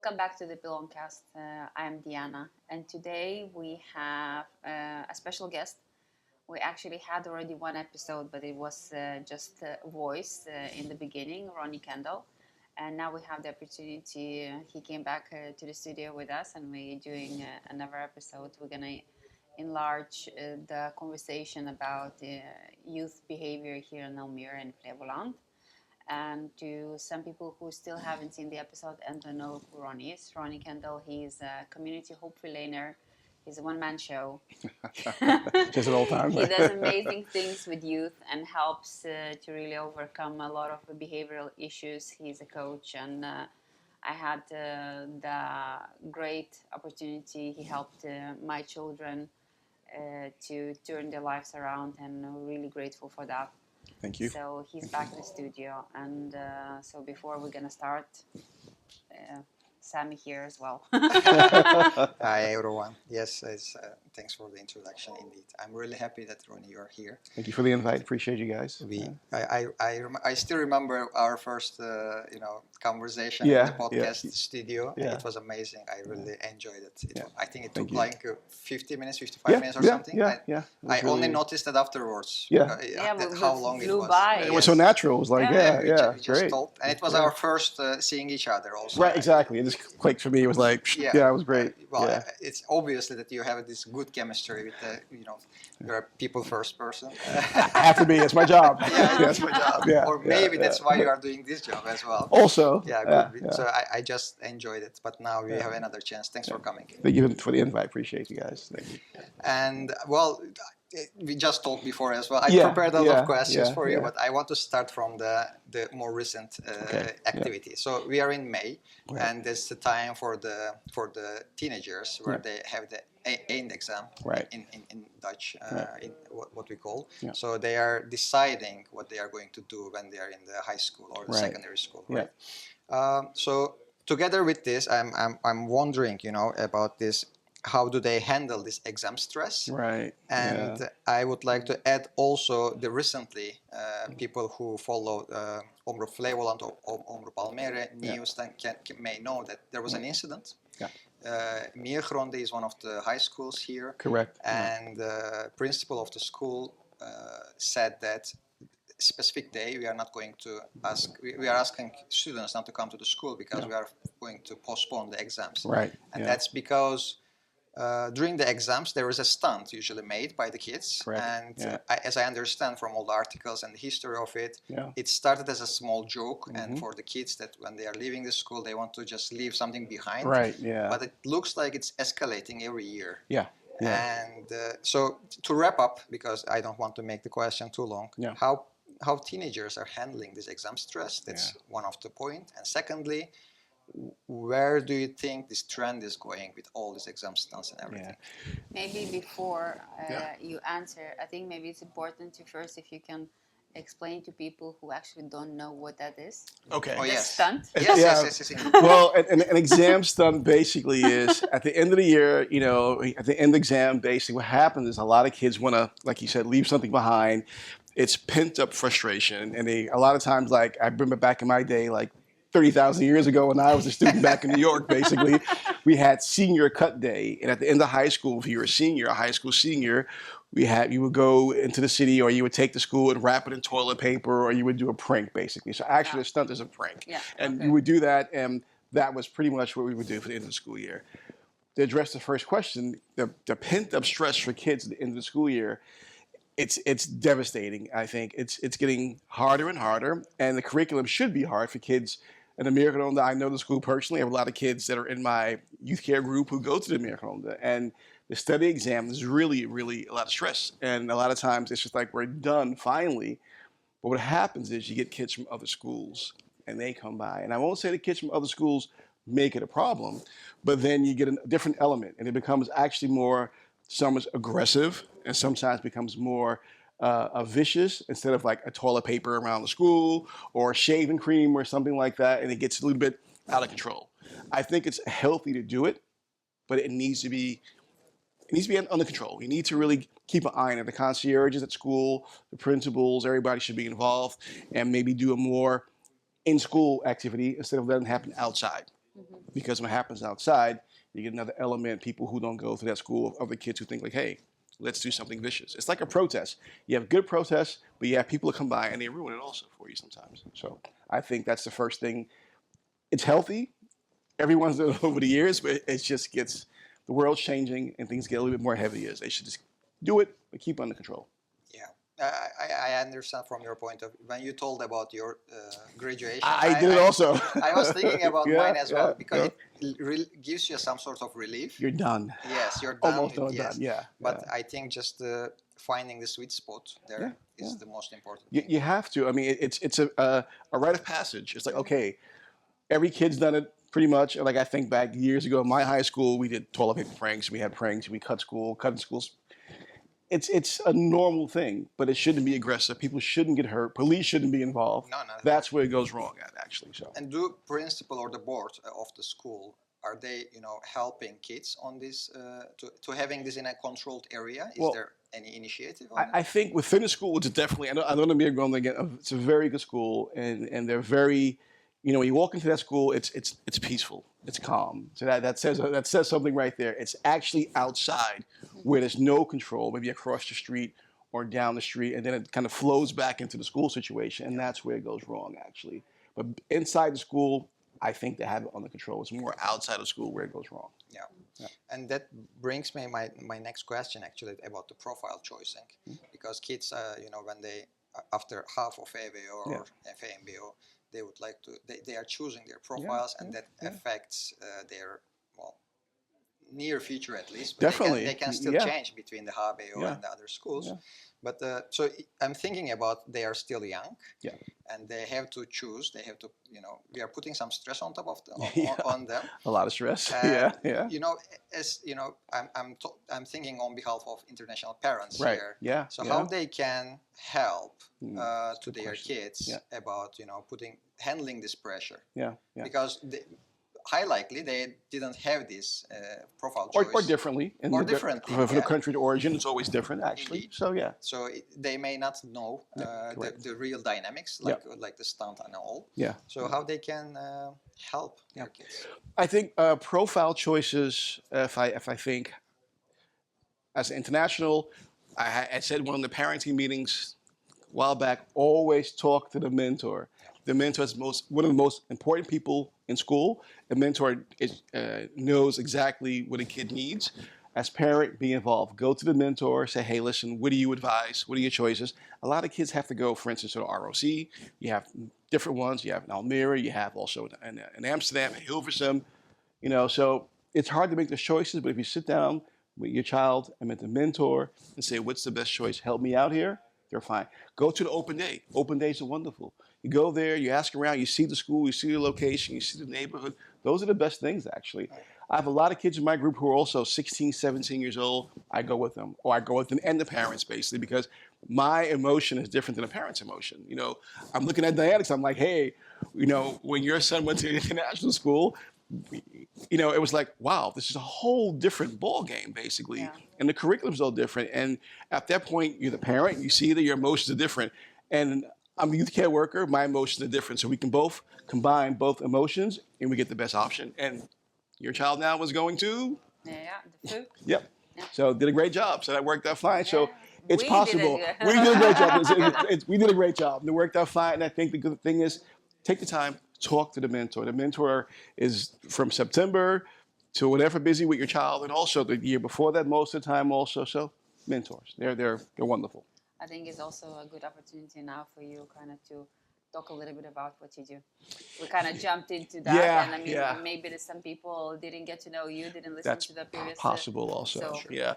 Welcome back to the Belongcast. I'm Diana, and today we have a special guest. We actually had already one episode, but it was just voice in the beginning, Ronnie Kendall. And now we have the opportunity. He came back to the studio with us, and we're doing another episode. We're going to enlarge the conversation about youth behavior here in Almere and Flevoland. And to some people who still haven't seen the episode and don't know who Ronnie is, Ronnie Kendall, he's a community hope relayer. He's a one-man show. Just an old time. He does amazing things with youth and helps to really overcome a lot of behavioral issues. He's a coach, and I had the great opportunity. He helped my children to turn their lives around, and I'm really grateful for that. Thank you. So he's back in the studio, and so before we're gonna start, Sammy here as well. Hi everyone. Yes, thanks for the introduction. Indeed, I'm really happy that Ronnie, you're here. Thank you for the invite. Appreciate you guys. I still remember our first conversation in the podcast studio. Yeah. It was amazing. I really enjoyed it. I think it Thank took you. like 50 minutes, 55 minutes or something. I Really only noticed it afterwards. How long it flew was. by. It was so natural. It was like, We just great. talked, and it was our first seeing each other also. Right, exactly. It just clicked for me. It was like, it was great. It's obviously that you have this good chemistry with you're a people first person. I have to be. It's my job. That's my job. Or maybe that's why you are doing this job as well. Also. Good. So I just enjoyed it. But now we have another chance. Thanks for coming. Thank you for the invite. Appreciate you guys. Thank you. And well, we just talked before as well. I prepared a lot of questions for you, but I want to start from the more recent activity. So we are in May, and it's the time for the teenagers where they have the eind exam in Dutch, in what we call. So they are deciding what they are going to do when they are in the high school or the secondary school. Right. So together with this, I'm wondering, about this. How do they handle this exam stress? Right. And I would like to add also the recently people who follow Omroep Flevoland or Omroep Almere news may know that there was an incident. Meergronde is one of the high schools here. Correct. And the principal of the school said that specific day we are not going to ask. We are asking students not to come to the school because we are going to postpone the exams. Right. And that's because during the exams, there is a stunt usually made by the kids. Correct. And as I understand from all the articles and the history of it, it started as a small joke. And for the kids that when they are leaving the school, they want to just leave something behind. Right, yeah. But it looks like it's escalating every year. Yeah. And so to wrap up, because I don't want to make the question too long, how teenagers are handling this exam stress, that's one of the points. And secondly, where do you think this trend is going with all these exam stunts and everything? Maybe before you answer, I think maybe it's important to first, if you can explain to people who actually don't know what that is. Okay. Oh, yes. Stunt. Yes. Well, an exam stunt basically is at the end of the year, at the end of the exam, basically what happens is a lot of kids want to, like you said, leave something behind. It's pent up frustration. And a lot of times, like I remember back in my day, like 30,000 years ago when I was a student back in New York, basically, we had senior cut day. And at the end of high school, if you were a high school senior, you would go into the city, or you would take the school and wrap it in toilet paper, or you would do a prank, basically. So actually a stunt is a prank. And you would do that, and that was pretty much what we would do for the end of the school year. To address the first question, the pent-up stress for kids at the end of the school year, it's devastating, I think. It's getting harder and harder, and the curriculum should be hard for kids. And the Meergronde, I know the school personally. I have a lot of kids that are in my youth care group who go to the Meergronde. And the study exam is really, really a lot of stress. And a lot of times it's just like, we're done finally. But what happens is you get kids from other schools and they come by. And I won't say the kids from other schools make it a problem, but then you get a different element. And it becomes actually more, some is aggressive and sometimes becomes more vicious, instead of like a toilet paper around the school or shaving cream or something like that, and it gets a little bit out of control. I think it's healthy to do it, but it needs to be under control. You need to really keep an eye on it. The concierges at school, the principals, everybody should be involved, and maybe do a more in-school activity instead of letting it happen outside. Because what happens outside, you get another element, people who don't go to that school, other kids who think like, hey, let's do something vicious. It's like a protest. You have good protests, but you have people that come by and they ruin it also for you sometimes. So I think that's the first thing. It's healthy. Everyone's done it over the years, but it just gets, the world's changing and things get a little bit more heavy. They should just do it, but keep it under control. Yeah. I understand from your point of view. When you told about your graduation, I did it also. I was thinking about mine as well, because it gives you some sort of relief. You're done. Yes, you're done. Almost done, yes. Yeah. But I think just finding the sweet spot there is the most important thing. You have to. I mean, it's a rite of passage. It's like, okay, every kid's done it pretty much. Like I think back years ago in my high school, we did toilet paper pranks. We had pranks. We cutting schools. It's a normal thing, but it shouldn't be aggressive. People shouldn't get hurt. Police shouldn't be involved. No. That's where it goes wrong at, actually. So. And do principal or the board of the school, are they, helping kids on this, to having this in a controlled area? Is there any initiative on I think within the school, it's definitely, I don't want to be going again, it's a very good school, and they're very, when you walk into that school, it's peaceful, it's calm. So that says something right there. It's actually outside where there's no control, maybe across the street or down the street, and then it kind of flows back into the school situation, and that's where it goes wrong, actually. But inside the school, I think they have it under control. It's more outside of school where it goes wrong. Yeah. And that brings me my next question, actually, about the profile choosing, because kids, when they, after half of AVO or FAMBO, they would like to, they are choosing their profiles, and that affects their, near future at least. But Definitely. They can still change between the HBO and the other schools. But so I'm thinking about they are still young, and they have to choose. They have to, we are putting some stress on top of on them. A lot of stress. I'm thinking on behalf of international parents right. here. Yeah. So how they can help to their kids about handling this pressure. Because high likely they didn't have this profile choice. Or differently. Or differently. For the country of origin, it's always different, actually. Indeed. So, So they may not know the real dynamics, like the stunt and all. So how they can help their kids? I think profile choices, if I think, as an international, I said one of the parenting meetings a while back, always talk to the mentor. The mentor is one of the most important people in school. A mentor knows exactly what a kid needs. As parent, be involved. Go to the mentor, say, hey, listen, what do you advise? What are your choices? A lot of kids have to go, for instance, to the ROC. You have different ones. You have in Almere. You have also in Amsterdam, in Hilversum. So it's hard to make those choices, but if you sit down with your child and with the mentor and say, what's the best choice? Help me out here. They're fine. Go to the open day. Open days are wonderful. You go there, you ask around, you see the school, you see the location, you see the neighborhood. Those are the best things, actually. I have a lot of kids in my group who are also 16, 17 years old. I go with them, or I go with them and the parents, basically, because my emotion is different than a parent's emotion. I'm looking at Diana, I'm like, hey, when your son went to international school, it was like, wow, this is a whole different ball game, basically. And the curriculum's all different. And at that point, you're the parent, you see that your emotions are different. And I'm a youth care worker, my emotions are different. So we can both combine both emotions and we get the best option. And your child now was going to? The food. Yep. So did a great job. So that worked out fine. So it's possible. We did a great job. We did a great job. And it worked out fine. And I think the good thing is, take the time, talk to the mentor. The mentor is from September to whatever busy with your child, and also the year before that most of the time also. So mentors, they're wonderful. I think it's also a good opportunity now for you kind of to talk a little bit about what you do. We kind of jumped into that, and I mean, maybe there's some people didn't get to know you, didn't listen to the previous. Possible also. So, yeah.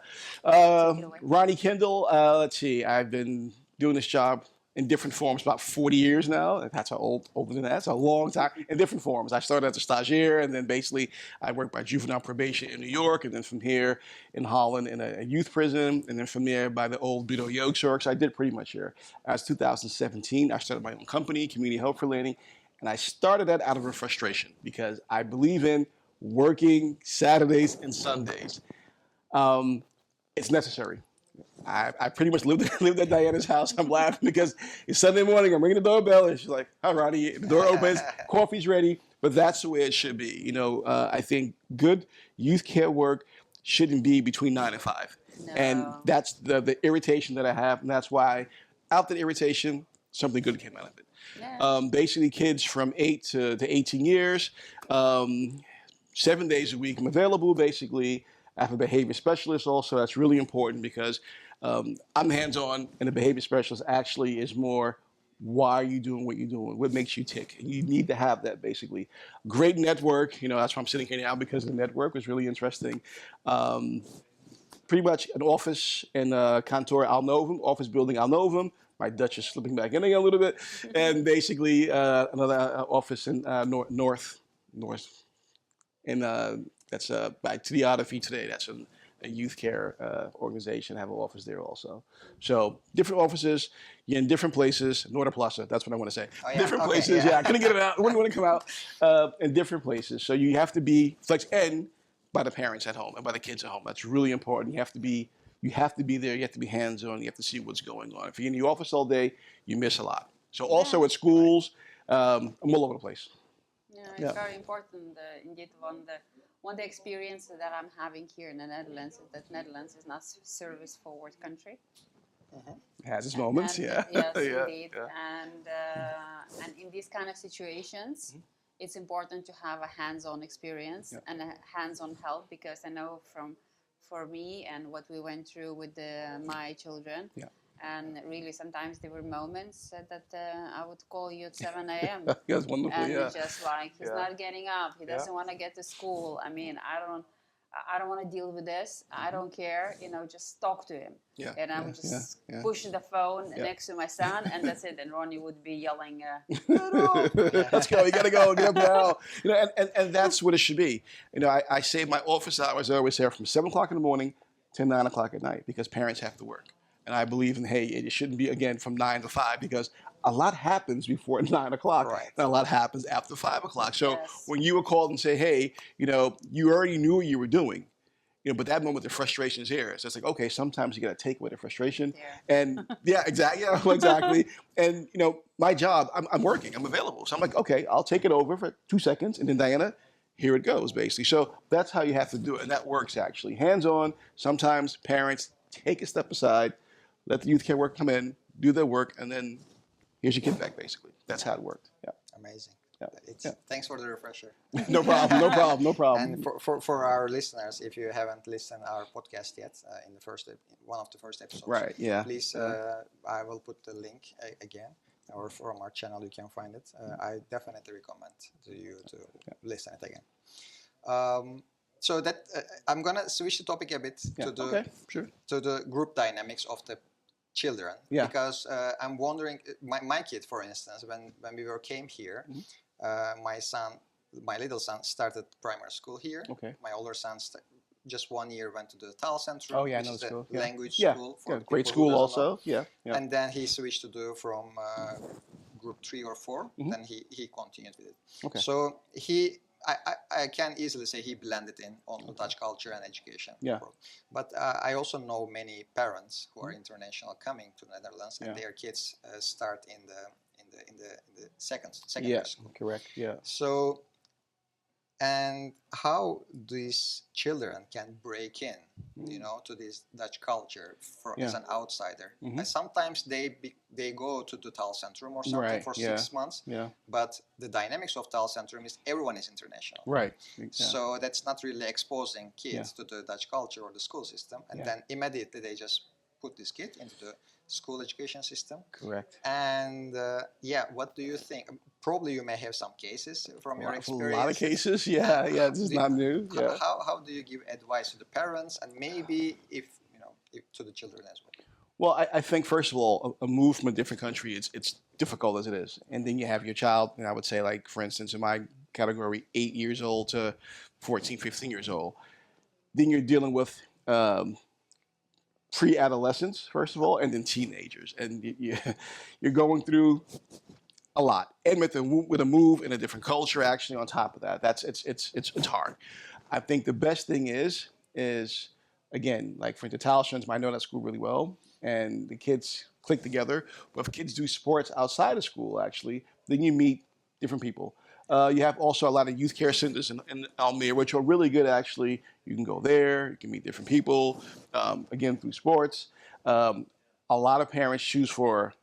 Ronnie Kendall. Let's see. I've been doing this job in different forms about 40 years now. That's how older than that. That's a long time. In different forms. I started as a stagiaire, and then basically I worked by juvenile probation in New York, and then from here in Holland in a youth prison, and then from there by the old Budo Jeugdzorg. So I did pretty much here. As 2017, I started my own company, Community Help Verlening, and I started that out of a frustration because I believe in working Saturdays and Sundays. It's necessary. I pretty much lived at Diana's house. I'm laughing because it's Sunday morning. I'm ringing the doorbell, and she's like, "Hi, Ronnie." The door opens, coffee's ready. but that's the way it should be. I think good youth care work shouldn't be between 9 and 5. No. And that's the irritation that I have, and that's why, out the irritation, something good came out of it. Yeah. Basically, kids from 8 to 18 years, 7 days a week, I'm available. Basically, I have a behavior specialist also. That's really important because I'm hands-on, and the behavior specialist actually is more, why are you doing what you're doing? What makes you tick? And you need to have that, basically. Great network. That's why I'm sitting here now, because the network was really interesting. Pretty much an office in Kantoor Alnovum, office building Alnovum. My Dutch is slipping back in again a little bit. And basically another office in North. And that's by Triadavie today. That's a youth care organization. Have an office there also. So different offices, you're in different places. Noorderplassen, that's what I want to say. Oh, yeah. Different Okay, places. yeah. Yeah, I couldn't get it out. Wouldn't want to come out. In different places. So you have to be flex and by the parents at home and by the kids at home. That's really important. You have to be there. You have to be hands-on. You have to see what's going on. If you're in the office all day, you miss a lot. So also at schools, I'm all over the place. Yeah, it's very important. Indeed, one of the experiences that I'm having here in the Netherlands is that Netherlands is not a service-forward country. It has its moments, yeah. Yes, yeah, indeed. yeah. And in these kind of situations, it's important to have a hands-on experience and a hands-on help, because I know for me and what we went through with my children. Yeah. And really, sometimes there were moments that I would call you at 7 a.m. That's wonderful, and yeah. just like, he's not getting up. He doesn't want to get to school. I mean, I don't want to deal with this. I don't care. Just talk to him. Yeah. And I would just push the phone next to my son, and that's it. And Ronnie would be yelling, let's go. You got to go. Get up now. And that's what it should be. I say my office hours are always there from 7 o'clock in the morning to 9 o'clock at night, because parents have to work. And I believe in, hey, it shouldn't be, again, from 9 to 5, because a lot happens before 9 o'clock. Right. And a lot happens after 5 o'clock. So when you were called and say, hey, you already knew what you were doing, but that moment the frustration is here. So it's like, okay, sometimes you got to take away the frustration. Yeah. And yeah, exactly. Yeah, exactly. And, my job, I'm working, I'm available. So I'm like, okay, I'll take it over for 2 seconds. And then Diana, here it goes, basically. So that's how you have to do it. And that works, actually. Hands-on. Sometimes parents take a step aside, let the youth care work come in, do their work, and then here's your kid back, basically. That's how it worked. Yeah. Amazing. Yeah. Thanks for the refresher. No problem. And for our listeners, if you haven't listened to our podcast yet, in one of the first episodes, right? Yeah. Please, I will put the link again, or from our channel you can find it. I definitely recommend to you to listen it again. So that I'm gonna switch the topic a bit to the group dynamics of the children, because I'm wondering, my kid, for instance, when we came here, my little son started primary school here. Okay. My older son just 1 year went to the Taalcentrum, which is the language school for great school also. Yeah. And then he switched to do from group 3 or 4. Then he continued with it. Okay. So I can easily say he blended in on the Dutch culture and education. Yeah. But I also know many parents who are international coming to the Netherlands, and their kids start in the secondary school. Correct. Yeah. So, and how these children can break in, to this Dutch culture as an outsider. And sometimes they go to the Taalcentrum or something for 6 months. Yeah. But the dynamics of Taalcentrum is everyone is international. Right. Yeah. So that's not really exposing kids to the Dutch culture or the school system. And then immediately they just put this kid into the school education system. Correct. And what do you think? Probably you may have some cases from your experience. A lot of cases, this is not new. Yeah. How do you give advice to the parents, and maybe if to the children as well? Well, I think first of all, a move from a different country, it's difficult as it is, and then you have your child, and I would say, like, for instance, in my category, 8 years old to 14, 15 years old. Then you're dealing with pre-adolescents, first of all, and then teenagers, and you're going through a lot, and with a move in a different culture, actually, on top of that, it's hard. I think the best thing is again, like for the Taalcentrum, I know that school really well, and the kids click together. But if kids do sports outside of school, actually, then you meet different people. You have also a lot of youth care centers in Almere, which are really good, actually. You can go there. You can meet different people, again, through sports. A lot of parents choose for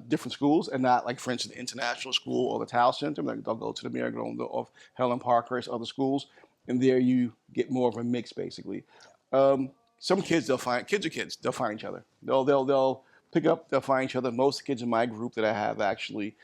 different schools and not, like, for instance, the international school or the Tao Center. Like, they'll go to the Miracle of Helen Parker or other schools, and there you get more of a mix, basically. Some kids, kids are kids. They'll find each other. They'll pick up, they'll find each other. Most kids in my group that I have, actually,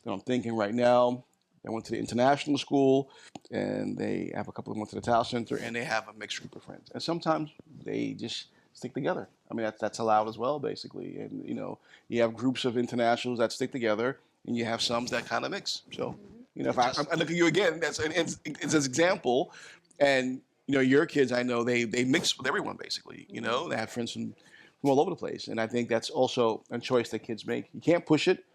that I'm thinking right now, they went to the international school, and they have a couple of them went to the Tao Center, and they have a mixed group of friends. And sometimes they just stick together. I mean, that's allowed as well, basically. And, you have groups of internationals that stick together, and you have some that kind of mix. So, if I look at you again, it's an example. And, your kids, I know, they mix with everyone, basically. They have friends from all over the place. And I think that's also a choice that kids make. You can't push it.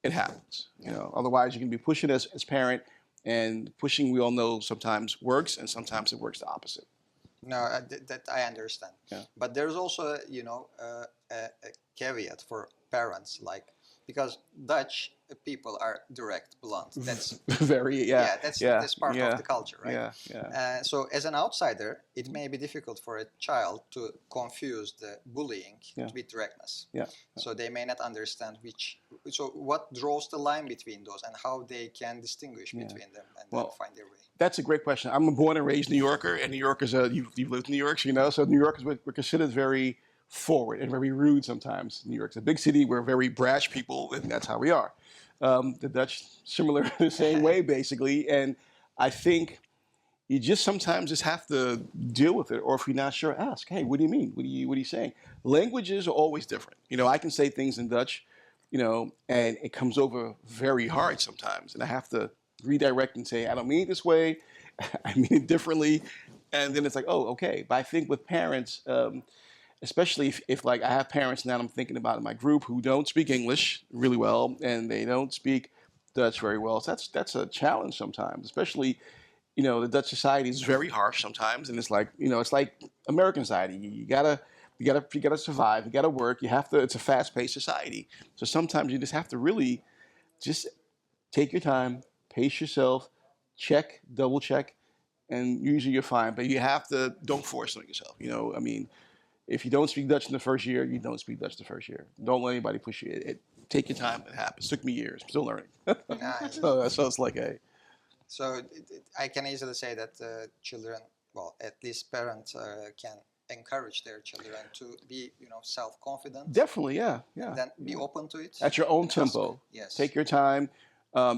It happens. Otherwise, you can be pushing as parent, and pushing, we all know, sometimes works, and sometimes it works the opposite. No, that I understand. Yeah. But there's also, a caveat for parents, like, because Dutch people are direct, blunt. That's that's part of the culture, right? So as an outsider, it may be difficult for a child to confuse the bullying with directness. So they may not understand So what draws the line between those, and how they can distinguish between them and then find their way? That's a great question. I'm a born and raised New Yorker, and New Yorkers, you've lived in New York, so New Yorkers were considered very forward and very rude sometimes. New York's a big city. We're very brash people, and that's how we are. The Dutch, similar, the same way, basically. And I think you just sometimes have to deal with it, or if you're not sure, ask, hey, what do you mean? What are you saying? Languages are always different. I can say things in Dutch, and it comes over very hard sometimes. And I have to redirect and say, I don't mean it this way. I mean it differently. And then it's like, oh, okay. But I think with parents, especially if like I have parents now I'm thinking about in my group who don't speak English really well, and they don't speak Dutch very well. So that's a challenge sometimes, especially, the Dutch society is very harsh sometimes, and it's like, it's like American society. You gotta survive. You gotta work. It's a fast-paced society. So sometimes you just have to really just take your time, pace yourself, check, double check, and usually you're fine. But don't force it on yourself. If you don't speak Dutch in the first year, you don't speak Dutch the first year. Don't let anybody push you. Take your time. It happens. It took me years. I'm still learning. So it's like So I can easily say that children, well, at least parents can encourage their children to be, self-confident. Definitely, yeah. And then be open to it. At your own tempo. Yes. Take your time,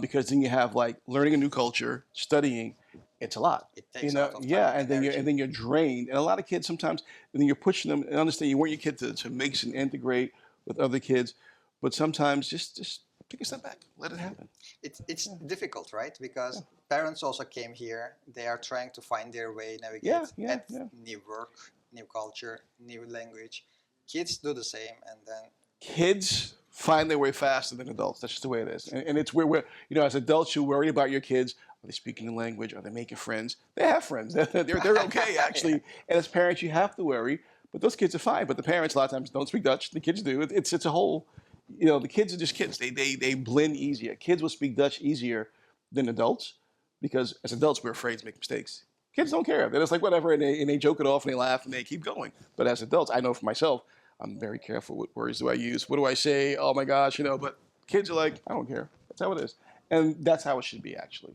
because then you have, like, learning a new culture, studying. It's a lot. It takes a lot of time and then you're drained. And a lot of kids sometimes, and then you're pushing them. And understand, you want your kid to mix and integrate with other kids, but sometimes just take a step back, let it happen. It's difficult, right? Because parents also came here. They are trying to find their way, navigate new work, new culture, new language. Kids do the same, and then kids find their way faster than adults. That's just the way it is. And it's where we're, as adults, you're worried about your kids. Are they speaking the language? Are they making friends? They have friends. They're okay, actually. And as parents, you have to worry. But those kids are fine. But the parents, a lot of times, don't speak Dutch. The kids do. It's a whole, the kids are just kids. They blend easier. Kids will speak Dutch easier than adults, because as adults, we're afraid to make mistakes. Kids don't care. They're just like, whatever, and they joke it off, and they laugh, and they keep going. But as adults, I know for myself, I'm very careful. What words do I use? What do I say? Oh, my gosh, But kids are like, I don't care. That's how it is. And that's how it should be, actually.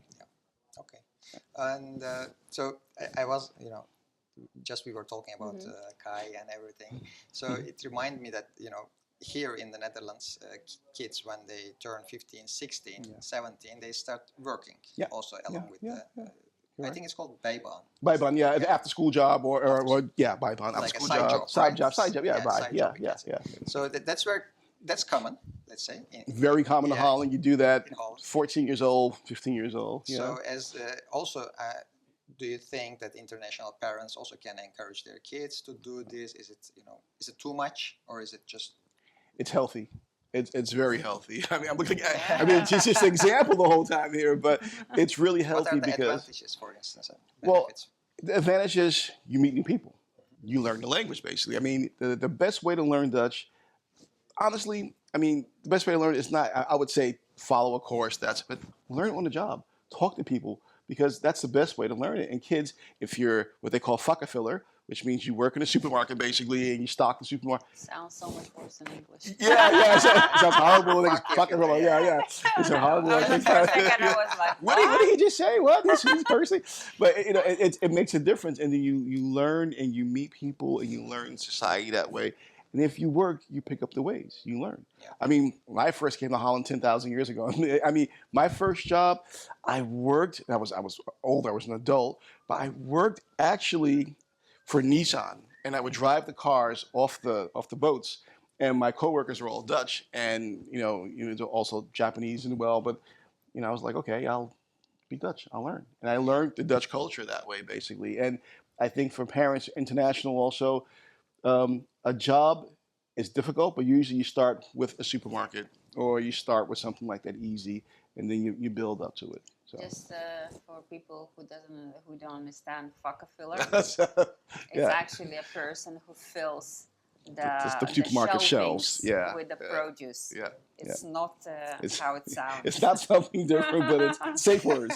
Okay. And so I was, just we were talking about Kai and everything. So it reminded me that, here in the Netherlands, kids, when they turn 15, 16, 17, they start working also along with I think it's called bijbaan. Bijbaan, after school job or bijbaan, after like school job. Side Right? job, So that's common, let's say. Very common in Holland. You do that in Holland. 14 years old, 15 years old. So do you think that international parents also can encourage their kids to do this? Is it too much, or is it just? It's healthy. It's very healthy. I mean, I'm looking at. It's just an example the whole time here, but it's really healthy. What are the because advantages, for instance? The advantage is you meet new people. You learn the language, basically. I mean, the best way to learn Dutch, honestly, the best way to learn is not, I would say, follow a course. But learn on the job. talk to people, because that's the best way to learn it. And kids, if you're what they call filler, which means you work in a supermarket basically and you stock the supermarket. Sounds so much worse in English. Yeah, it sounds horrible. Filler, yeah. It's a horrible. For a second, I was like, what did he just say? What? He's cursing. But it makes a difference, and then you learn and you meet people and you learn society that way. And if you work, you pick up the ways you learn. Yeah. I mean, when I first came to Holland 10,000 years ago, I mean, my first job, I worked. I was older. I was an adult, but I worked actually for Nissan, and I would drive the cars off the boats. And my coworkers were all Dutch, and also Japanese as well. But I was like, okay, I'll be Dutch. I'll learn, and I learned the Dutch culture that way, basically. And I think for parents, international also. A job is difficult, but usually you start with a supermarket or you start with something like that easy, and then you build up to it. So. Just for people who don't understand, filler, Yeah. it's actually a person who fills the supermarket shelves. Yeah. with the produce. Yeah. It's not how it sounds. It's not something different, but it's safe word.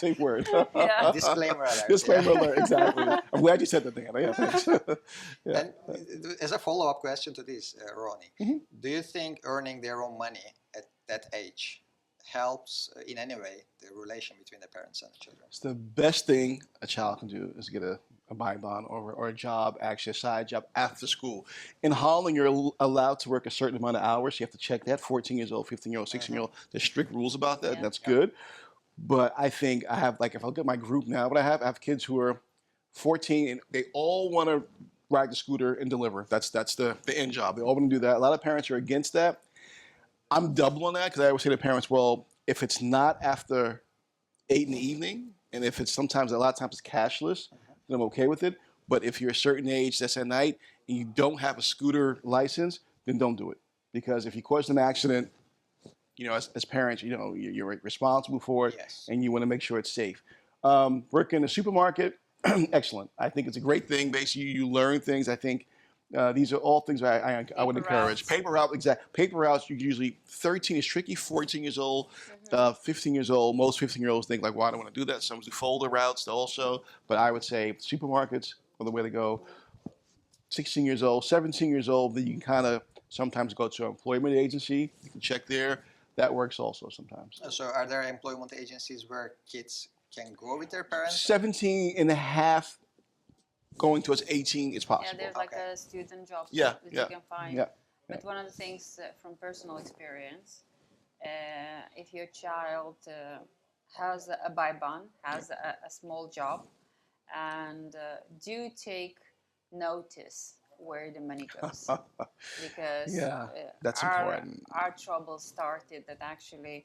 Yeah. Disclaimer alert. Disclaimer alert, exactly. I'm glad you said that, Diana. Yeah, thanks. Yeah. And as a follow-up question to this, Ronnie, do you think earning their own money at that age helps in any way the relation between the parents and the children? It's the best thing a child can do is get a buy bond or a job, actually a side job after school. In Holland, you're allowed to work a certain amount of hours. You have to check that. 14 years old, 15-year-old, 16-year-old. There's strict rules about that. Yeah. That's good. But I think I have, if I look at my group now, I have kids who are 14 and they all want to ride the scooter and deliver. That's the end job. They all want to do that. A lot of parents are against that. I'm double on that because I always say to parents, well, if it's not after 8 in the evening, and if it's a lot of times it's cashless, then I'm okay with it. But if you're a certain age, that's at night, and you don't have a scooter license, then don't do it. Because if you cause an accident, as parents, you're responsible for it, yes. And you want to make sure it's safe. Work in a supermarket, excellent. I think it's a great thing. Basically, you learn things. I think these are all things I would encourage. Paper route, exactly. Paper routes, you usually 13 is tricky. 14 years old, 15 years old. Most 15-year-olds think like, "Well, I don't want to do that." Some do folder routes also, but I would say supermarkets are the way to go. 16 years old, 17 years old, then you can kind of sometimes go to an employment agency. You can check there. That works also sometimes. So, are there employment agencies where kids can go with their parents? 17 and a half. Going towards 18 is possible. Yeah, there's like a student job that you can find. Yeah. But one of the things from personal experience, if your child has a buy bond, has a small job, and do take notice where the money goes. Because that's important. Our trouble started that actually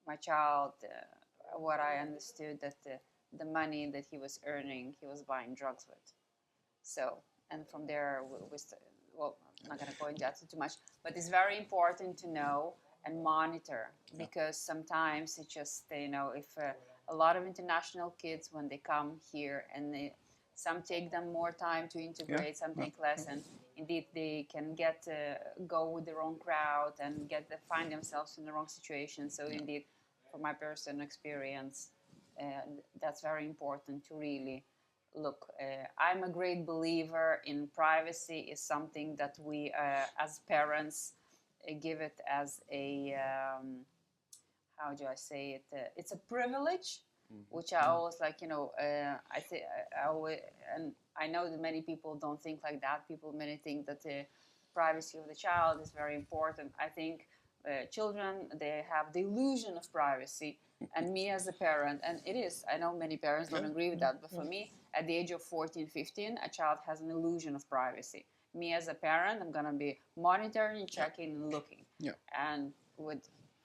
my child, what I understood that the money that he was earning, he was buying drugs with. So, and from there, I'm not going to go into that too much, but it's very important to know and monitor because sometimes it's just, if a lot of international kids, when they come here and some take them more time to integrate, some take less, and indeed they can go with the wrong crowd and find themselves in the wrong situation. So indeed, from my personal experience, that's very important to really look. I'm a great believer in privacy is something that we as parents give it as a, how do I say it? It's a privilege, which I always like, and I know that many people don't think like that. Many think that the privacy of the child is very important. I think children, they have the illusion of privacy. And me as a parent, and it is, I know many parents don't agree with that, but for me, at the age of 14, 15, a child has an illusion of privacy. Me as a parent, I'm going to be monitoring, checking, and looking. Yeah. And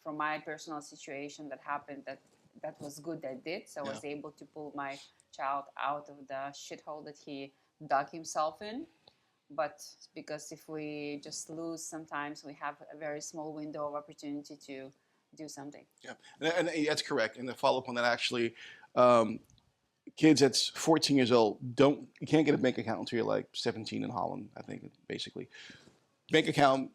from my personal situation that happened, that was good that I did. So I was able to pull my child out of the shithole that he dug himself in. But because if we just lose, sometimes we have a very small window of opportunity to do something. Yeah, and that's correct. And to follow up on that, actually, kids that's 14 years old you can't get a bank account until you're like 17 in Holland, I think, basically. Bank account,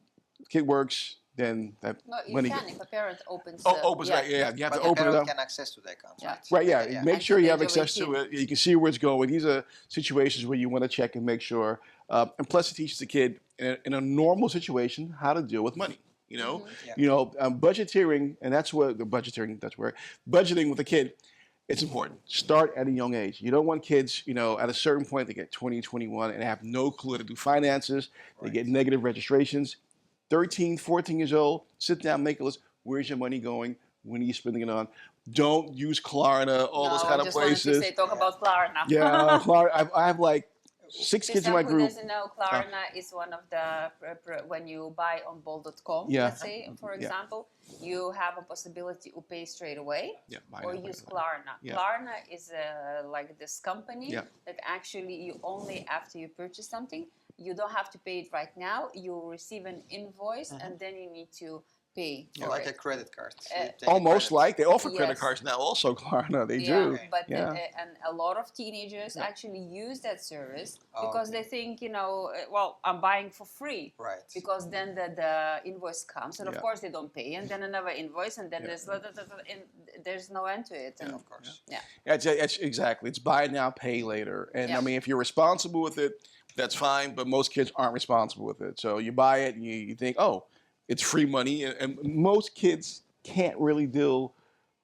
kid works, then that No, you money can if a parent opens. opens right. Yeah, you have to the open it parent up. can access to the account, Yeah. right? Right, yeah. Make Until sure you the have age of access to 18. it. You can see where it's going. These are situations where you want to check and make sure. And plus, it teaches the kid in a normal situation how to deal with money. Budgeteering, and that's what the budgeteering. That's where budgeting with a kid. It's important. Start at a young age. You don't want kids, at a certain point, they get 20, 21, and have no clue to do finances. They get negative registrations. 13, 14 years old, sit down, make a list. Where's your money going? When are you spending it on? Don't use Klarna, all those kind of places. I just wanted to say, talk about Klarna. Yeah, Klarna. I have like 6 kids in my group. Who doesn't know, Klarna is one of the, when you buy on bol.com, let's say, for example, you have a possibility to pay straight away or use Klarna. Klarna is like this company that actually you only after you purchase something, you don't have to pay it right now. You receive an invoice and then you need to pay for like a credit card. Almost like they offer credit cards now. Also, Klarna, they do. But and a lot of teenagers actually use that service because they think, I'm buying for free, right? Because then the invoice comes, and of course they don't pay, and then another invoice, and then there's no end to it. And of course, it's exactly. It's buy now, pay later, and I mean, if you're responsible with it, that's fine. But most kids aren't responsible with it, so you buy it and you think, oh. It's free money, and most kids can't really deal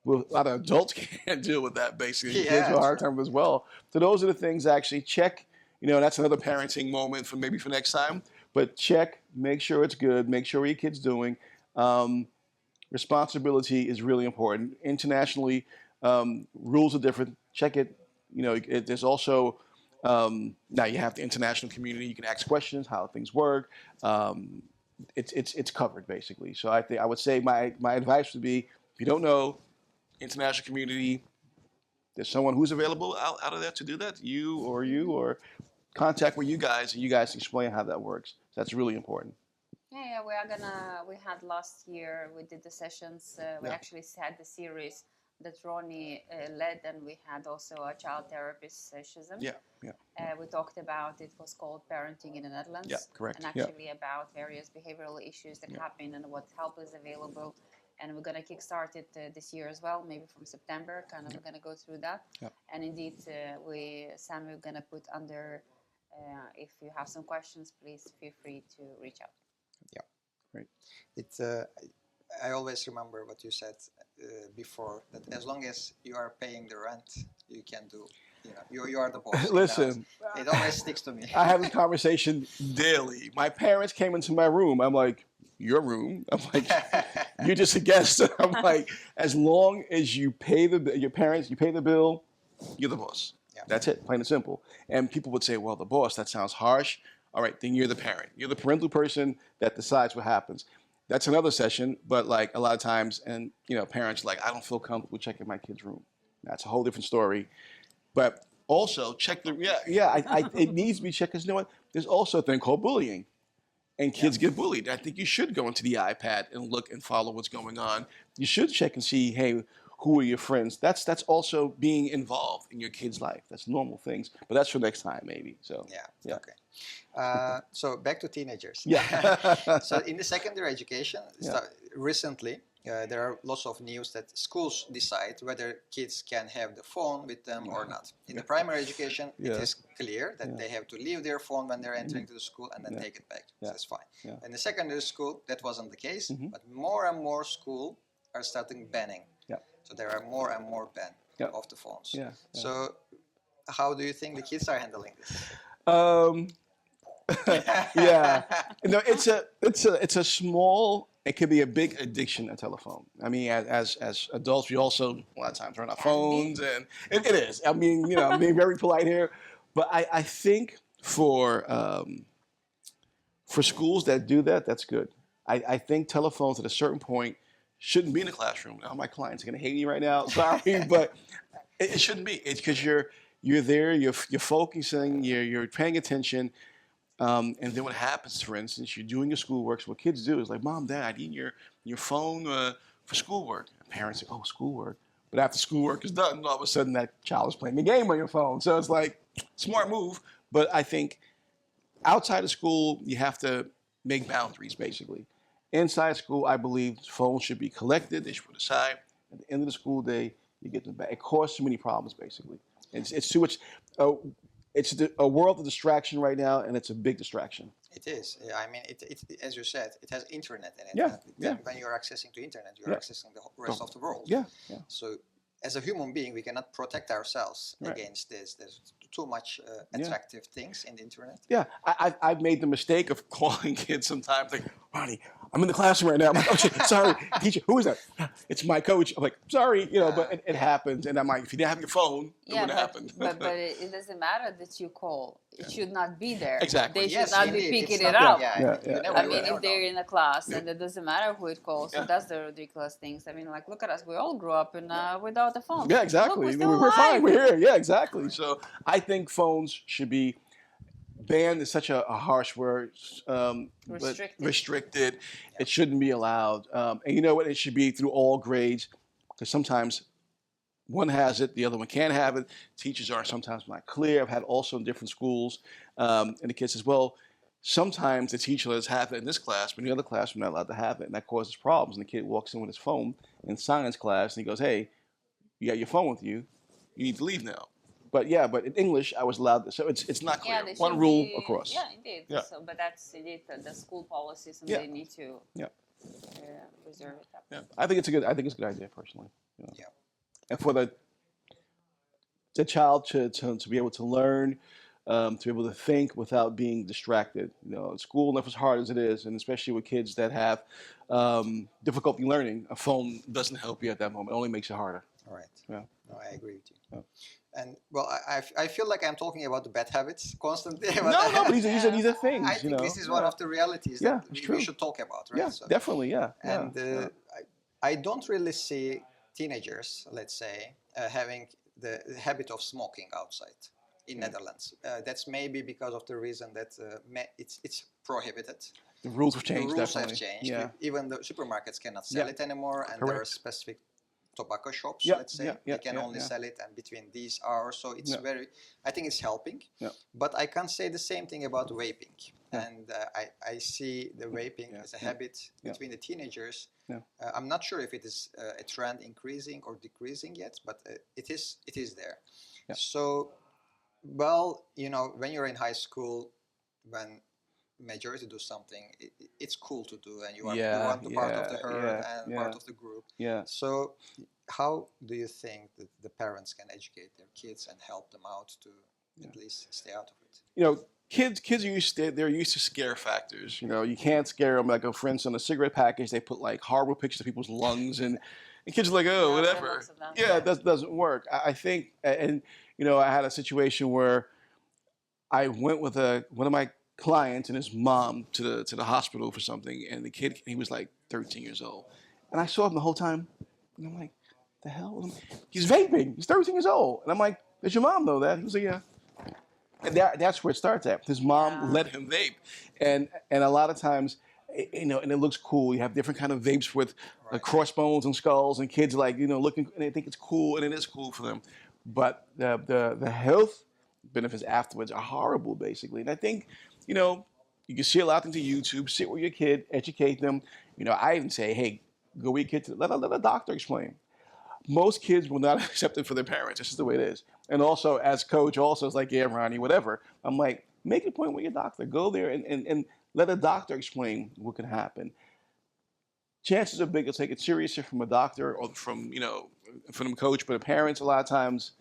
with. A lot of adults can't deal with that. Basically, kids have a hard time as well. So those are the things. Actually, check. That's another parenting moment for next time. But check, make sure it's good, make sure what your kid's doing. Responsibility is really important. Internationally, rules are different. Check it. There's also now you have the international community. You can ask questions, how things work. It's covered basically. So I would say my advice would be, if you don't know, international community, there's someone who's available out of there to do that, you or contact with you guys, and you guys explain how that works. So that's really important. Yeah, we had last year, we did the sessions, we actually had the series that Ronnie led, and we had also a child therapist session. We talked about, it was called Parenting in the Netherlands. Yeah, correct. And actually about various behavioral issues that happen and what help is available. And we're going to kickstart it this year as well, maybe from September, we're going to go through that. And indeed, Sam, we're going to put under, if you have some questions, please feel free to reach out. Yeah, great. I always remember what you said before, that as long as you are paying the rent, you can do, you are the boss. Listen, it always sticks to me. I have this conversation daily. My parents came into my room. I'm like, your room? I'm like, you're just a guest. I'm like, as long as you pay your parents, you pay the bill, you're the boss. Yeah. That's it, plain and simple. And people would say, well, the boss, that sounds harsh. All right, then you're the parent. You're the parental person that decides what happens. That's another session, but like a lot of times, and parents are like, I don't feel comfortable checking my kid's room. That's a whole different story. But also check it needs to be checked, because you know what? There's also a thing called bullying, and kids get bullied. I think you should go into the iPad and look and follow what's going on. You should check and see, hey, who are your friends? That's also being involved in your kid's life. That's normal things, but that's for next time maybe. So okay. So back to teenagers. So in the secondary education, recently there are lots of news that schools decide whether kids can have the phone with them or not. In the primary education, it is clear that they have to leave their phone when they're entering to the school and then take it back. So that's fine. In the secondary school, that wasn't the case, but more and more schools are starting banning. So there are more and more ban of the phones. So how do you think the kids are handling this? It's a small. It could be a big addiction, a telephone. I mean, as adults, we also a lot of times are on our phones, and it is. I mean, I'm being very polite here, but I think for schools that do that, that's good. I think telephones at a certain point shouldn't be in the classroom. Now, my clients are going to hate me right now. Sorry, but it shouldn't be. It's because you're there, you're focusing, you're paying attention, and then what happens, for instance, you're doing your schoolwork. So what kids do is like, Mom, Dad, I need your phone for schoolwork. And parents say, oh, schoolwork. But after schoolwork is done, all of a sudden that child is playing a game on your phone. So it's like, smart move. But I think outside of school, you have to make boundaries, basically. Inside school, I believe phones should be collected. They should put aside. At the end of the school day, you get them back. It causes too many problems, basically. It's too much. It's a world of distraction right now, and it's a big distraction. It is. I mean, it as you said, it has internet in it. Yeah, yeah. When you're accessing to internet, you're accessing the rest of the world. Yeah, yeah. So, as a human being, we cannot protect ourselves against this. There's too much attractive things in the internet. Yeah, I've made the mistake of calling kids sometimes, like, Ronnie, I'm in the classroom right now. I'm like, oh shit, sorry, teacher, who is that? It's my coach. I'm like, sorry, but it happens. And I'm like, if you didn't have your phone, it wouldn't happen. But it doesn't matter that you call. It should not be there. Exactly. They should not be picking it up. I mean, if they're in a class and it doesn't matter who it calls, so that's the ridiculous things. I mean, like, look at us. We all grew up without a phone. Yeah, exactly. Look, we're fine. We're here. Yeah, exactly. So I think phones should be banned is such a harsh word. Restricted. Yeah. It shouldn't be allowed. And you know what? It should be through all grades, because sometimes one has it, the other one can't have it. Teachers are sometimes not clear. I've had also in different schools, and the kid says, well, sometimes the teacher lets have it in this class, but in the other class we're not allowed to have it, and that causes problems. And the kid walks in with his phone in science class, and he goes, hey, you got your phone with you. You need to leave now. But in English, I was allowed to. So it's not clear. One rule across. Yeah, indeed. Yeah. So, but that's indeed the school policies, and they need to preserve it. Yeah, I think it's a good idea personally. Yeah. And for the child to be able to learn, to be able to think without being distracted. School, enough as hard as it is, and especially with kids that have difficulty learning, a phone doesn't help you at that moment. It only makes it harder. All right. Yeah. No, I agree with you. Yeah. And well, I feel like I'm talking about the bad habits constantly. But these are things. I think this is one of the realities that we should talk about, right? Yeah, so, definitely, yeah. And I don't really see teenagers, let's say, having the habit of smoking outside in Netherlands. That's maybe because of the reason that it's prohibited. The rules have changed. The rules have changed. Yeah. Even the supermarkets cannot sell it anymore, and there are specific tobacco shops, let's say, they can only sell it and between these hours. So it's I think it's helping. Yeah. But I can't say the same thing about vaping. Yeah. And I see the vaping as a habit between the teenagers. Yeah. I'm not sure if it is a trend increasing or decreasing yet, but it is there. Yeah. So, well, when you're in high school, when majority do something, it's cool to do, and you want to part of the herd and part of the group. Yeah. So how do you think that the parents can educate their kids and help them out to at least stay out of it? Kids are used to scare factors. You can't scare them. Like, for instance, on a cigarette package, they put like horrible pictures of people's lungs, and kids are like, oh, whatever. Yeah, that doesn't work. I think, and I had a situation where I went with one of my clients and his mom to the hospital for something, and the kid, he was like 13 years old, and I saw him the whole time, and I'm like, the hell? He's vaping. He's 13 years old, and I'm like, does your mom know that? He was like, yeah. And that's where it starts at. His mom let him vape, and a lot of times, and it looks cool. You have different kind of vapes with crossbones and skulls, and kids looking, and they think it's cool, and it is cool for them, but the health benefits afterwards are horrible, basically. And I think, you can see a lot of things on YouTube, sit with your kid, educate them. I even say, hey, go with your kid let a doctor explain. Most kids will not accept it for their parents. This is the way it is. And also, as coach, it's like, yeah, Ronnie, whatever. I'm like, make a point with your doctor. Go there and let a doctor explain what can happen. Chances are big you'll take it seriously from a doctor or from a coach, but a parent, a lot of times,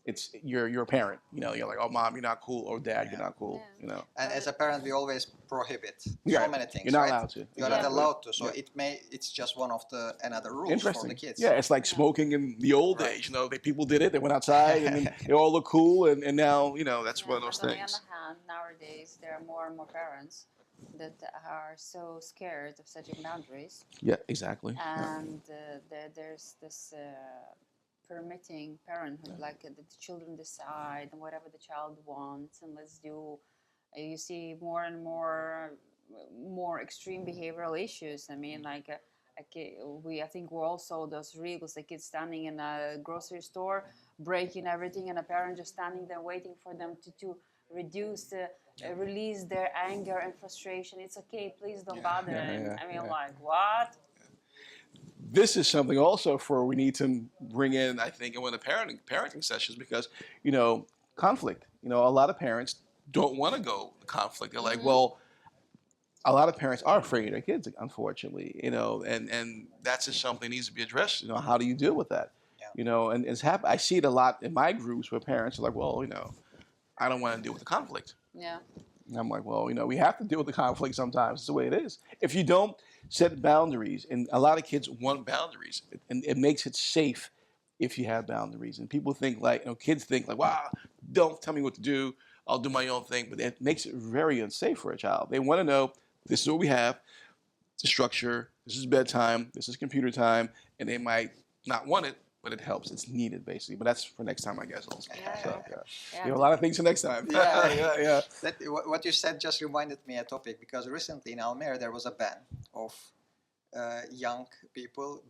it's you're a parent, you're like, oh, mom, you're not cool, or dad, you're not cool, And as a parent, we always prohibit so many things. You're not allowed to. You're not allowed to. So it's just one of another rules for the kids. Yeah, it's like smoking in the old days. People did it. They went outside and then they all look cool, and now that's one of those things. On the other hand, nowadays there are more and more parents that are so scared of setting boundaries. Yeah, exactly. And there's this. Permitting parenthood, like the children decide and whatever the child wants, and let's do. You see more and more extreme behavioral issues. I mean, I think we all saw those reels, the kids standing in a grocery store, breaking everything, and a parent just standing there waiting for them to reduce, release their anger and frustration. It's okay, please don't bother. And I mean, like, what? This is something also for we need to bring in, I think, in one of the parenting sessions because, conflict. A lot of parents don't want to go to conflict. They're like, well, a lot of parents are afraid of their kids, unfortunately, and that's just something that needs to be addressed. How do you deal with that? Yeah. And it's I see it a lot in my groups where parents are like, well, I don't want to deal with the conflict. Yeah. And I'm like, well, we have to deal with the conflict sometimes. It's the way it is. If you don't set boundaries, and a lot of kids want boundaries, and it makes it safe if you have boundaries. And people think like, kids think like, wow, don't tell me what to do. I'll do my own thing. But it makes it very unsafe for a child. They want to know, this is what we have, it's a structure, this is bedtime, this is computer time, and they might not want it, but it helps. It's needed, basically. But that's for next time, I guess, also. You have a lot of things for next time. Yeah. What you said just reminded me a topic, because recently in Almere there was a ban of young people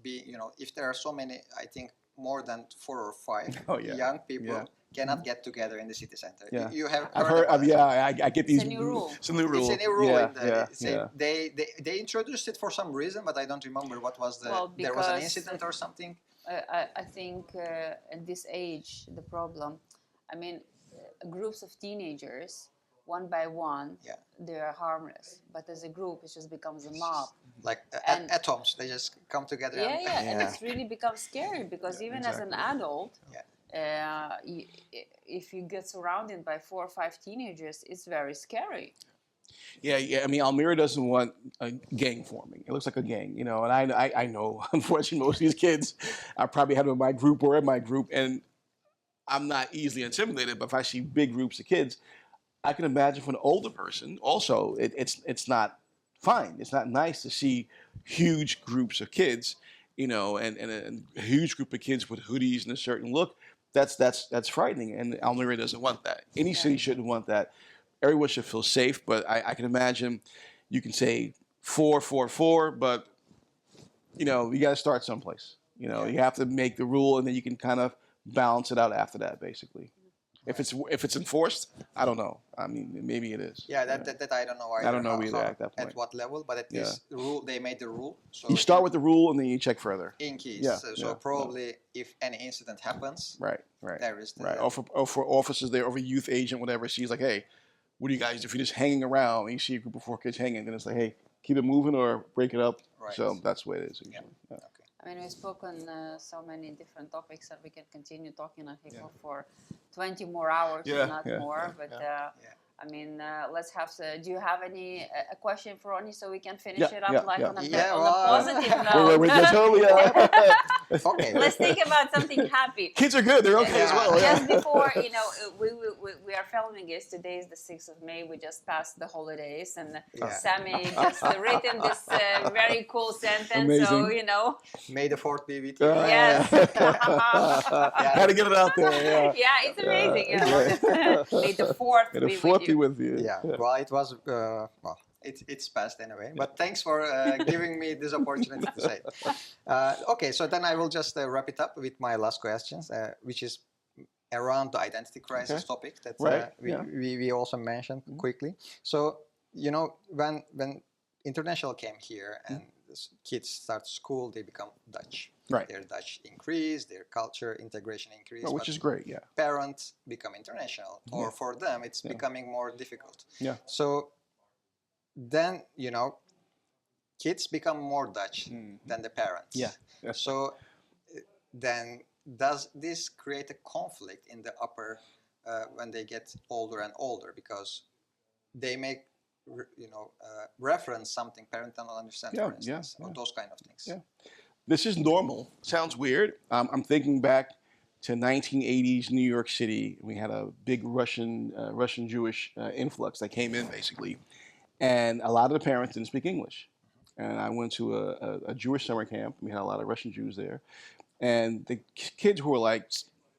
if there are so many, I think more than 4 or 5 young people cannot get together in the city center. You have heard of I get these. It's a new rule. It's a new rule. It's a new rule. They introduced it for some reason, but I don't remember what was there was an incident or something. I think at this age, the problem, I mean, groups of teenagers, one by one, they are harmless. But as a group, it just becomes a mob. Like atoms, they just come together. And it's really becomes scary because even as an adult, if you get surrounded by 4 or 5 teenagers, it's very scary. Yeah. I mean, Almere doesn't want a gang forming. It looks like a gang, and I know, unfortunately, most of these kids, I probably have them in my group or in my group, and I'm not easily intimidated. But if I see big groups of kids, I can imagine for an older person, also, it's not fine. It's not nice to see huge groups of kids, and a huge group of kids with hoodies and a certain look. That's frightening, and Almere doesn't want that. Any city shouldn't want that. Everyone should feel safe, but I can imagine you can say 4, 4, 4, but you got to start someplace. You have to make the rule, and then you can kind of balance it out after that, basically. If it's enforced, I don't know. I mean, maybe it is. Yeah, that I don't know either. I don't know either at that point. At what level, but at least the rule, they made the rule. So you start with the rule, and then you check further. In case. So probably if any incident happens, right. There is the... Right. Or for officers there, or a youth agent, whatever, sees like, hey, what do you guys do? If you're just hanging around and you see a group of 4 kids hanging, then it's like, hey, keep it moving or break it up. Right. So that's the way it is usually. Yeah. Okay. I mean, we've spoken so many different topics that we can continue talking, I think, for 20 more hours, if not more. But I mean, let's have. Do you have any a question for Ronnie so we can finish it up on a positive note? We're totally. Okay. Let's think about something happy. Kids are good. They're okay as well. Just before, we are filming this. Today is the 6th of May. We just passed the holidays, and Sammy just written this very cool sentence. Amazing. So May the 4th be with you. Yes. Had to get it out there. Yeah, it's amazing. May the 4th be with you. Yeah. Well, it was. It's past anyway. But thanks for giving me this opportunity to say it. Okay, so then I will just wrap it up with my last questions, which is around the identity crisis topic that we also mentioned quickly. So when international came here and kids start school, they become Dutch. Right. Their Dutch increase, their culture integration increase. Which is great, yeah. Parents become international, or for them it's becoming more difficult. Yeah. So then, kids become more Dutch than the parents. Yeah. So then does this create a conflict in the upper, when they get older and older, because they make reference something parent cannot understand, for instance, or those kind of things. Yeah. This is normal. Sounds weird. I'm thinking back to 1980s New York City. We had a big Russian Jewish influx that came in, basically. And a lot of the parents didn't speak English. And I went to a Jewish summer camp. We had a lot of Russian Jews there. And the kids who were like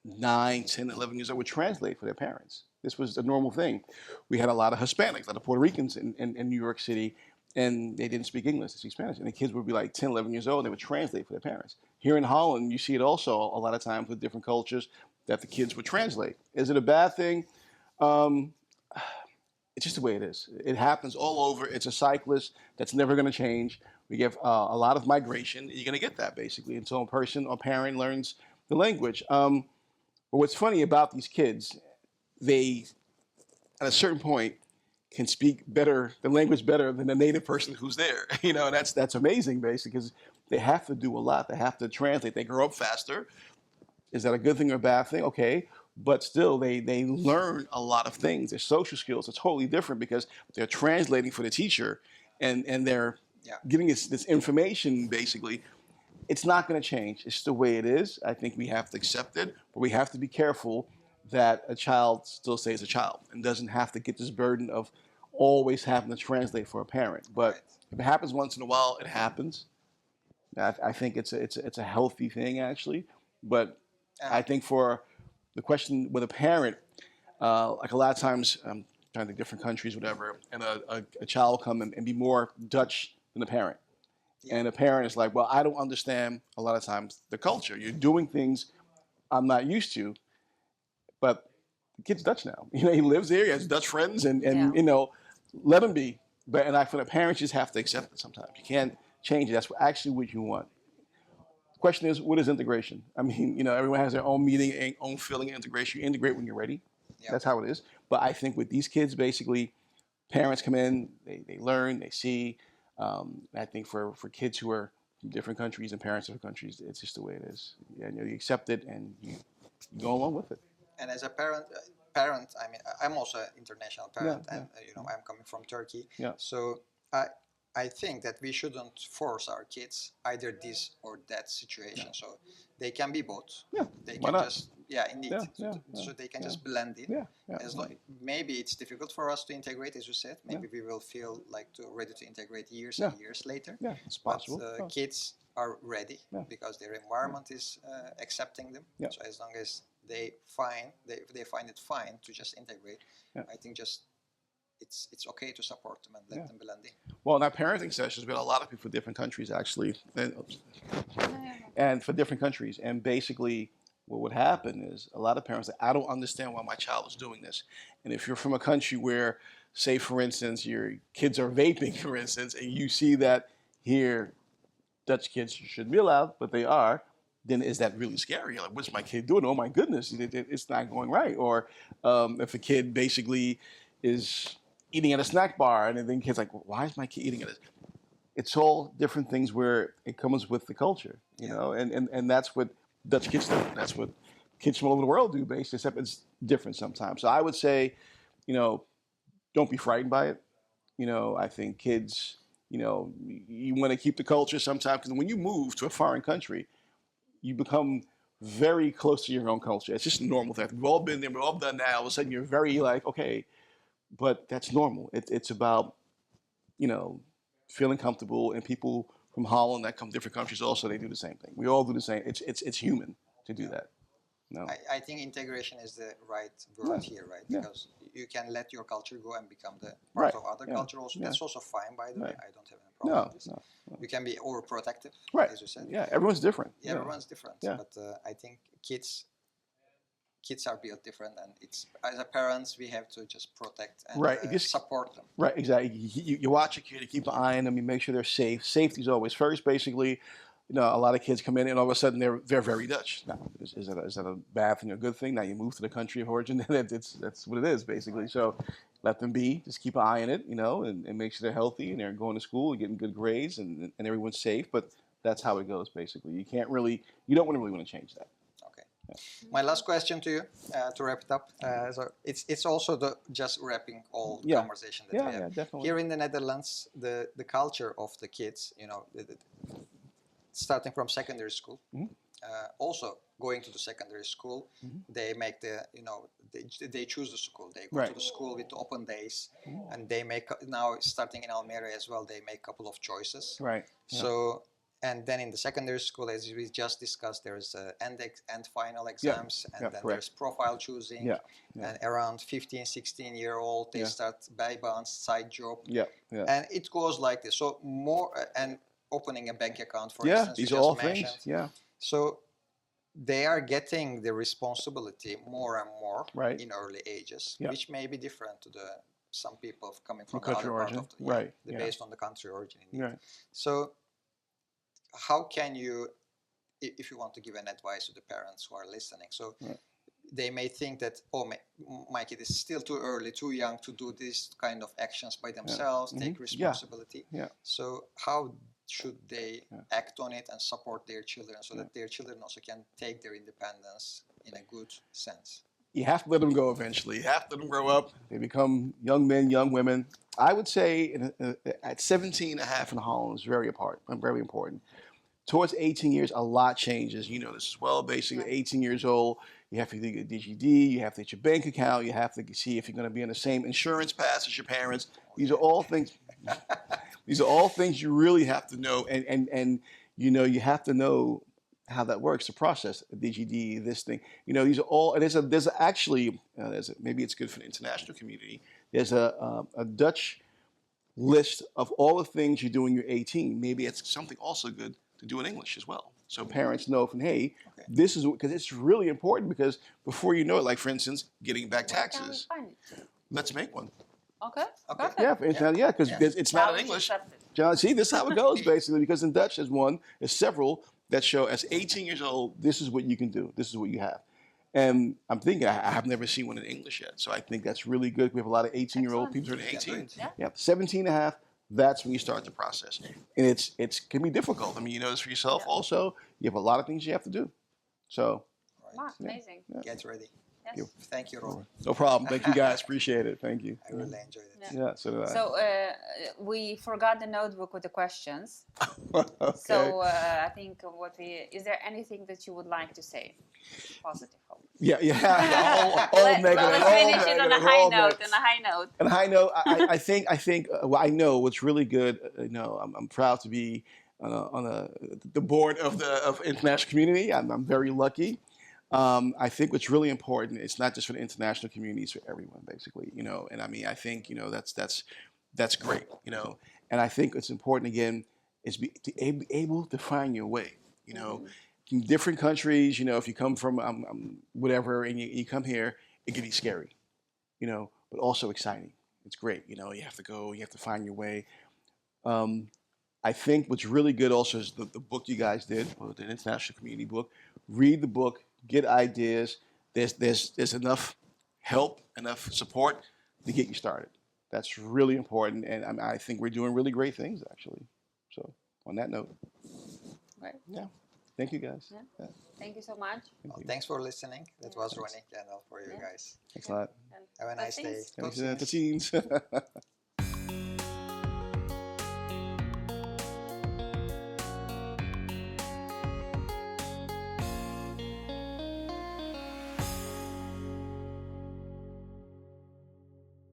9, 10, 11 years old would translate for their parents. This was a normal thing. We had a lot of Hispanics, a lot of Puerto Ricans in New York City, and they didn't speak English, they speak Spanish. And the kids would be like 10, 11 years old, and they would translate for their parents. Here in Holland, you see it also a lot of times with different cultures that the kids would translate. Is it a bad thing? it's just the way it is. It happens all over. It's a cyclist that's never going to change. We get a lot of migration. You're going to get that basically until a person or parent learns the language. But what's funny about these kids, they at a certain point can speak better the language better than the native person who's there. And that's amazing basically because they have to do a lot. They have to translate. They grow up faster. Is that a good thing or a bad thing? Okay. But still, they learn a lot of things. Their social skills are totally different because they're translating for the teacher and they're giving us this information basically. It's not going to change. It's the way it is. I think we have to accept it, but we have to be careful that a child still stays a child and doesn't have to get this burden of always having to translate for a parent. But if it happens once in a while, it happens. I think it's a healthy thing actually. But I think for the question with a parent, like a lot of times, I'm trying to think different countries, whatever, and a child will come and be more Dutch than the parent. And the parent is like, well, I don't understand a lot of times the culture. You're doing things I'm not used to, but the kid's Dutch now. He lives here, he has Dutch friends, and let him be. But for the parents, you just have to accept it sometimes. You can't change it. That's actually what you want. The question is, what is integration? I mean, everyone has their own meaning, own feeling of integration. You integrate when you're ready. Yep. That's how it is. But I think with these kids, basically, parents come in, they learn, they see. I think for kids who are from different countries and parents of different countries, it's just the way it is. You accept it and you go along with it. And as a parent, I mean, I'm also an international parent, and I'm coming from Turkey. Yeah. So I think that we shouldn't force our kids either this or that situation. Yeah. So they can be both. Yeah. They can just indeed. So they can just blend in. Yeah. As long, maybe it's difficult for us to integrate, as you said. Maybe we will feel like ready to integrate years and years later. Yeah, it's possible. But kids are ready because their environment is accepting them. Yeah. So as long as they find it fine to just integrate, I think it's okay to support them and let them blend in. Well, in our parenting sessions, we had a lot of people from different countries actually, and for different countries. And basically, what would happen is a lot of parents say, I don't understand why my child is doing this. And if you're from a country where, say, for instance, your kids are vaping, for instance, and you see that here, Dutch kids shouldn't be allowed, but they are, then is that really scary? You're like, what's my kid doing? Oh my goodness, it's not going right. Or if a kid basically is eating at a snack bar, and then kid's like, well, why is my kid eating at it? It's all different things where it comes with the culture, and that's what Dutch kids do. That's what kids from all over the world do, basically, except it's different sometimes. So I would say, don't be frightened by it. I think kids, you want to keep the culture sometimes, because when you move to a foreign country, you become very close to your own culture. It's just a normal thing. We've all been there. We've all done that. All of a sudden, you're very like, okay, but that's normal. It's about, feeling comfortable. And people from Holland that come from different countries also, they do the same thing. We all do the same. It's human to do that. No. I think integration is the right word here, right? Because you can let your culture go and become the part of other culture also. That's also fine, by the way. I don't have any problem with this. No. You can be overprotective, as you said. Yeah, everyone's different. Yeah, everyone's different. Yeah. But I think kids are built different, and it's as a parents we have to just protect and support them. Right, exactly. You watch a kid, you keep an eye on them, you make sure they're safe. Safety is always first, basically. A lot of kids come in and all of a sudden they're very Dutch. Now, is that a bad thing or a good thing? Now you move to the country of origin, that's what it is, basically. So let them be. Just keep an eye on it, and make sure they're healthy and they're going to school and getting good grades and everyone's safe. But that's how it goes, basically. You don't really want to change that. Okay. Yeah. My last question to you, to wrap it up. So it's also just wrapping all conversation that we have. Yeah, definitely. Here in the Netherlands, the culture of the kids, starting from secondary school, also going to the secondary school, they make they choose the school. They go to the school with open days, and they make, now starting in Almere as well, they make a couple of choices. Right. Yeah. So, and then in the secondary school, as we just discussed, there's end final exams, and then there's profile choosing, and around 15, 16-year-old, they start bijbaans, side job, and it goes like this. So more, and opening a bank account, for instance. These are all things. Yeah. So they are getting the responsibility more and more right. in early ages, Yep. which may be different to some people coming from the country other origin. part of Right. based on the country origin. Right. So how can you, if you want to give an advice to the parents who are listening, so right. they may think that, oh, my kid is still too early, too young to do this kind of actions by themselves, take responsibility. Yeah. So how should they act on it and support their children so that their children also can take their independence in a good sense? You have to let them go eventually. You have to let them grow up. They become young men, young women. I would say at 17 and a half in Holland is very important. Towards 18 years, a lot changes. You know this as well. Basically, 18 years old, you have to get a DGD, you have to get your bank account, you have to see if you're going to be on the same insurance pass as your parents. These are all things. These are all things you really have to know, and you know you have to know how that works, the process, a DGD, this thing. You know, these are all. And there's actually maybe it's good for the international community. There's a Dutch list of all the things you do when you're 18. Maybe it's something also good to do in English as well. So parents know from, hey, this is, because it's really important, because before you know it, like for instance, getting back taxes, let's make one. Okay. Yeah, because it's not in English. John, see, this is how it goes basically, because in Dutch there's several that show as 18 years old, this is what you can do, this is what you have. And I'm thinking, I have never seen one in English yet. So I think that's really good. We have a lot of 18-year-old people who are 18. Yeah. 17 and a half, that's when you start the process. And it can be difficult. I mean, you know this for yourself also. You have a lot of things you have to do. So. Amazing. Get ready. Yes. Thank you, Ronnie. No problem. Thank you guys. Appreciate it. Thank you. I really enjoyed it. Yeah, so did I. So we forgot the notebook with the questions. Okay. So I think is there anything that you would like to say? Positive. Yeah. All negative. Let's finish it on a high note. On a high note, I think I know what's really good. I'm proud to be on the board of the international community. I'm very lucky. I think what's really important, it's not just for the international community, it's for everyone, basically, and I mean, I think, that's great, and I think what's important, again, is to be able to find your way, in different countries, if you come from whatever, and you come here, it can be scary, but also exciting. It's great, you have to go, you have to find your way. I think what's really good also is the book you guys did, the international community book. Read the book. Get ideas. There's enough help, enough support to get you started. That's really important, and I think we're doing really great things, actually. So on that note, right. Yeah, thank you guys. Yeah. Thank you so much. Thanks for listening. That was Ronnie Kendall for you guys. Thanks a lot. Have a nice day. Tot ziens.